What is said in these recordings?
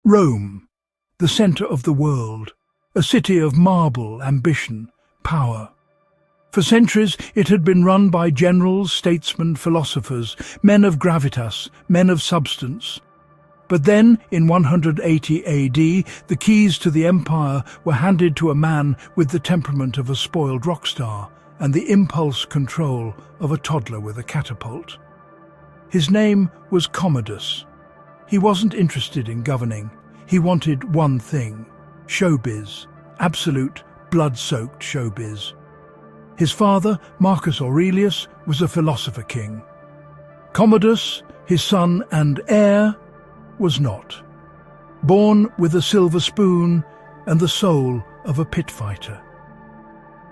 Rome, the center of the world, a city of marble, ambition, power. For centuries it had been run by generals, statesmen, philosophers, men of gravitas, men of substance. But then, in 180 AD, the keys to the empire were handed to a man with the temperament of a spoiled rock star and the impulse control of a toddler with a catapult. His name was Commodus. He wasn't interested in governing. He wanted one thing: showbiz, absolute, blood-soaked showbiz. His father, Marcus Aurelius, was a philosopher-king. Commodus, his son and heir, was not. Born with a silver spoon and the soul of a pit fighter.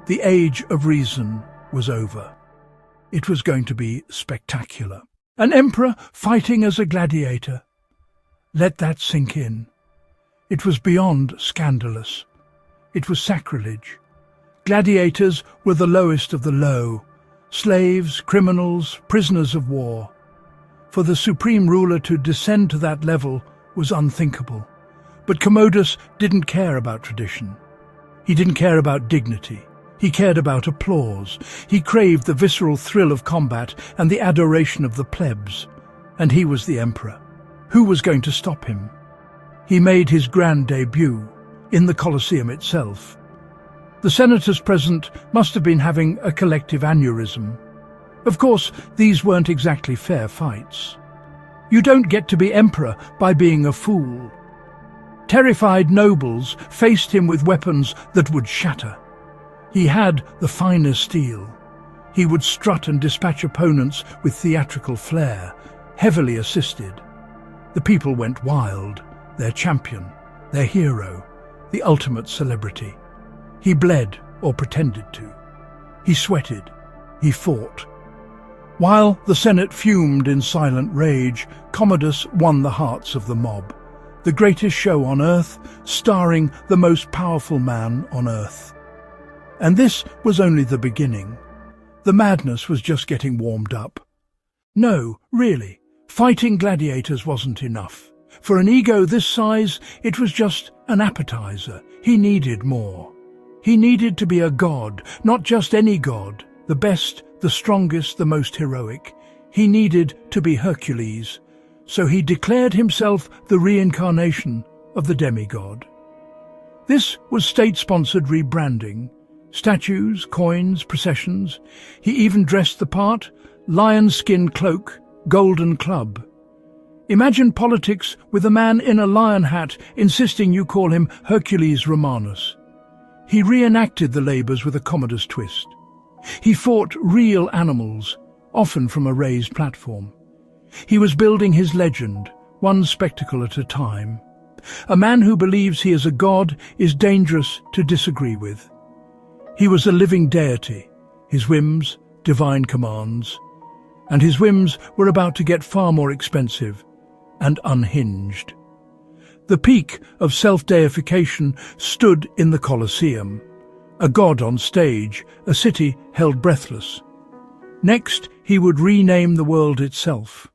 The age of reason was over. It was going to be spectacular. An emperor fighting as a gladiator. Let that sink in. It was beyond scandalous. It was sacrilege. Gladiators were the lowest of the low, slaves, criminals, prisoners of war. For the supreme ruler to descend to that level was unthinkable. But Commodus didn't care about tradition. He didn't care about dignity. He cared about applause. He craved the visceral thrill of combat and the adoration of the plebs. And he was the emperor. Who was going to stop him? He made his grand debut in the Colosseum itself. The senators present must have been having a collective aneurysm. Of course, these weren't exactly fair fights. You don't get to be emperor by being a fool. Terrified nobles faced him with weapons that would shatter. He had the finest steel. He would strut and dispatch opponents with theatrical flair, heavily assisted. The people went wild, their champion, their hero, the ultimate celebrity. He bled, or pretended to. He sweated. He fought. While the Senate fumed in silent rage, Commodus won the hearts of the mob. The greatest show on earth, starring the most powerful man on earth. And this was only the beginning. The madness was just getting warmed up. No, really, fighting gladiators wasn't enough. For an ego this size, it was just an appetizer. He needed more. He needed to be a god, not just any god, the best, the strongest, the most heroic. He needed to be Hercules, so he declared himself the reincarnation of the demigod. This was state-sponsored rebranding. Statues, coins, processions. He even dressed the part, lion skin cloak, golden club. Imagine politics with a man in a lion hat insisting you call him Hercules Romanus. He reenacted the labours with a Commodus twist. He fought real animals, often from a raised platform. He was building his legend, one spectacle at a time. A man who believes he is a god is dangerous to disagree with. He was a living deity, his whims, divine commands. And his whims were about to get far more expensive and unhinged. The peak of self-deification stood in the Colosseum. A god on stage, a city held breathless. Next, he would rename the world itself.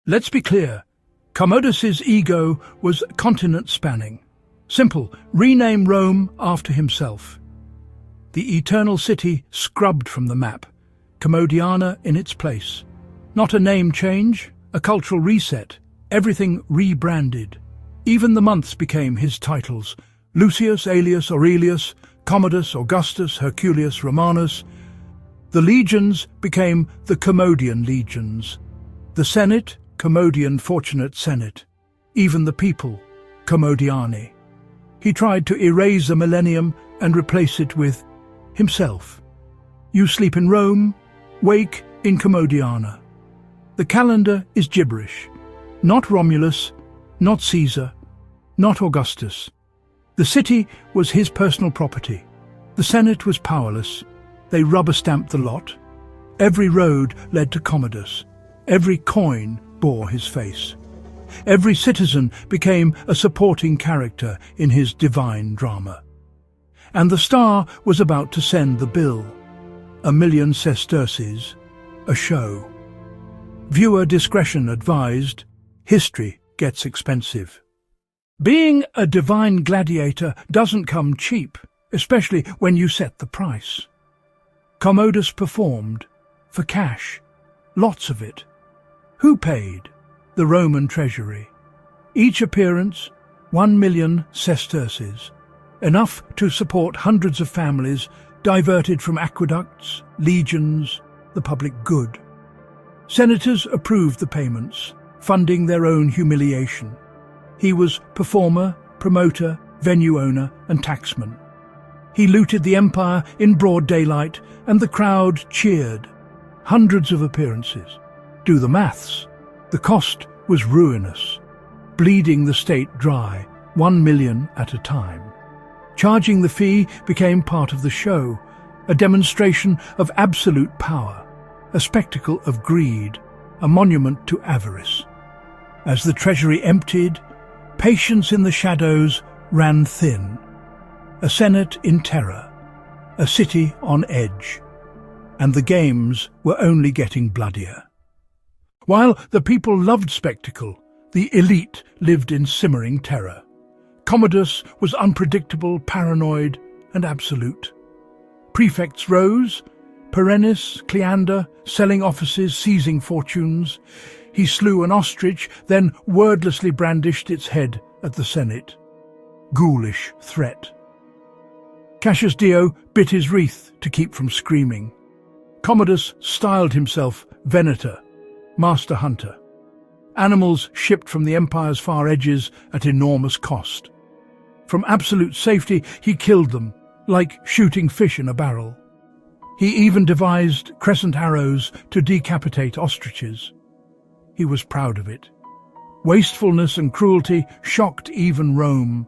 Let's be clear, Commodus's ego was continent-spanning. Simple, rename Rome after himself. The eternal city scrubbed from the map, Commodiana in its place. Not a name change, a cultural reset, everything rebranded. Even the months became his titles: Lucius, Aelius, Aurelius, Commodus, Augustus, Hercules, Romanus. The legions became the Commodian legions. The Senate, Commodian Fortunate Senate. Even the people, Commodiani. He tried to erase the millennium and replace it with himself. You sleep in Rome, wake in Commodiana. The calendar is gibberish. Not Romulus, not Caesar, not Augustus. The city was his personal property. The Senate was powerless. They rubber-stamped the lot. Every road led to Commodus. Every coin bore his face. Every citizen became a supporting character in his divine drama. And the star was about to send the bill. 1,000,000 sesterces, a show. Viewer discretion advised. History gets expensive. Being a divine gladiator doesn't come cheap, especially when you set the price. Commodus performed, for cash, lots of it. Who paid? The Roman treasury. Each appearance, 1,000,000 sesterces, enough to support hundreds of families diverted from aqueducts, legions, the public good. Senators approved the payments, funding their own humiliation. He was performer, promoter, venue owner, and taxman. He looted the empire in broad daylight, and the crowd cheered. Hundreds of appearances. Do the maths. The cost was ruinous, bleeding the state dry, 1,000,000 at a time. Charging the fee became part of the show, a demonstration of absolute power, a spectacle of greed, a monument to avarice. As the treasury emptied, patience in the shadows ran thin. A senate in terror, a city on edge, and the games were only getting bloodier. While the people loved spectacle, the elite lived in simmering terror. Commodus was unpredictable, paranoid, and absolute. Prefects rose, Perennis, Cleander, selling offices, seizing fortunes. He slew an ostrich, then wordlessly brandished its head at the Senate. Ghoulish threat. Cassius Dio bit his wreath to keep from screaming. Commodus styled himself Venator, master hunter. Animals shipped from the empire's far edges at enormous cost. From absolute safety, he killed them, like shooting fish in a barrel. He even devised crescent arrows to decapitate ostriches. He was proud of it. Wastefulness and cruelty shocked even Rome.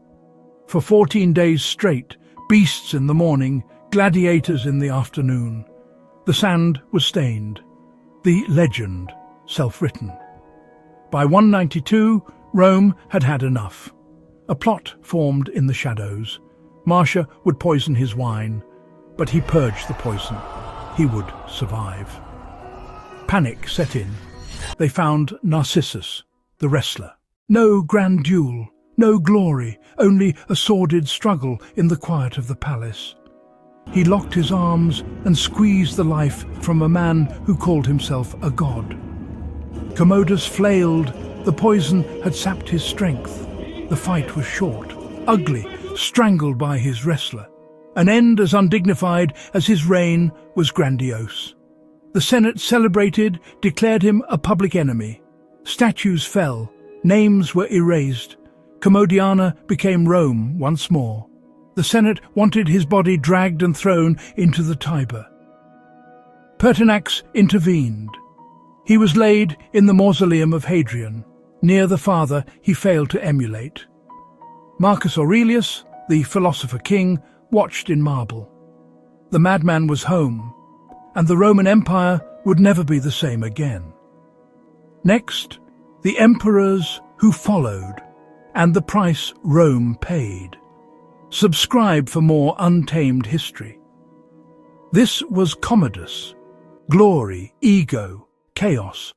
For 14 days straight, beasts in the morning, gladiators in the afternoon. The sand was stained, the legend self-written. By 192, Rome had had enough. A plot formed in the shadows. Marcia would poison his wine, but he purged the poison. He would survive. Panic set in. They found Narcissus, the wrestler. No grand duel, no glory, only a sordid struggle in the quiet of the palace. He locked his arms and squeezed the life from a man who called himself a god. Commodus flailed. The poison had sapped his strength. The fight was short, ugly, strangled by his wrestler. An end as undignified as his reign was grandiose. The Senate celebrated, declared him a public enemy. Statues fell, names were erased. Commodiana became Rome once more. The Senate wanted his body dragged and thrown into the Tiber. Pertinax intervened. He was laid in the mausoleum of Hadrian, near the father he failed to emulate. Marcus Aurelius, the philosopher-king, watched in marble. The madman was home, and the Roman Empire would never be the same again. Next, the emperors who followed, and the price Rome paid. Subscribe for more untamed history. This was Commodus. Glory, ego, chaos,